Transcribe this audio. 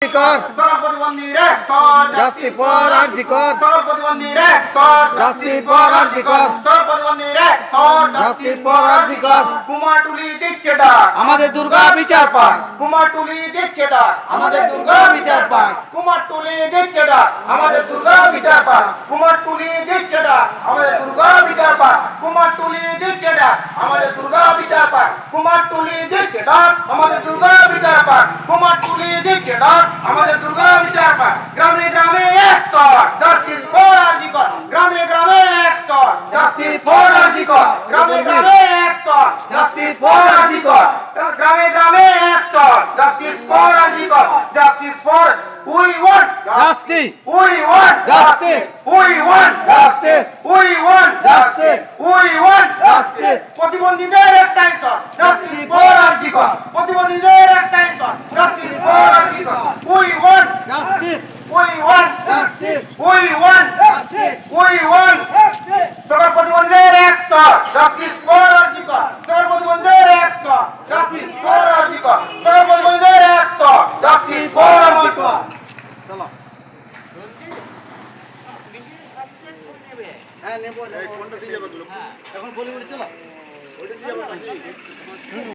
সকল প্রতিবন্ধীর একশট justice for RG Kar সকল প্রতিবন্ধীর একশট justice for RG Kar সকল প্রতিবন্ধীর একশট জাস্টিস ফর আরজিকর কুমারটুলি দিচ্ছে ডাক আমাদের দুর্গা বিচার পাক কুমারটুলি দিচ্ছে ডাক আমাদের দুর্গা বিচার পাক কুমারটুলি দিচ্ছে ডাক আমাদের দুর্গা বিচার পাক কুমারটুলি দিচ্ছে ডাক আমাদের দুর্গা বিচার পাক কুমারটুলি দিচ্ছে ডাক আমাদের দুর্গা বিচার পাক কুমারটুলি দিচ্ছে ডাক আমাদের দুর্গা বিচার পাক কুমারটুলি দিচ্ছে ডাক আমাদের দুর্গা বিচার পাক গ্রামে গ্রামে একশট জাস্টিস ফর আরজিকর গ্রামে গ্রামে একশট জাস্টিস ফর আরজিকর গ্রামে গ্রামে একশট জাস্টিস ফর আরজিকর গ্রামে গ্রামে একশট justice for RG Kar justice for we want justice we want justice we want justice we want justice we want justice প্রতিবন্ধীদের একটাই শট জাস্টিস ফর আরজিকর প্রতিবন্ধীদের একটাই shot justice for RG Kar we want justice we want justice we want justice we want সকল প্রতিবন্ধীদের একশট justice for RG Kar সকল প্রতিবন্ধীদের একশট justice for RG Kar সকল প্রতিবন্ধীদের একশট জাস্টিস ফর আরজিকর চলো হ্যাঁ নেব কোনটা দিয়ে যাবে এখন বলি চলো ওইটা দিয়ে যাবে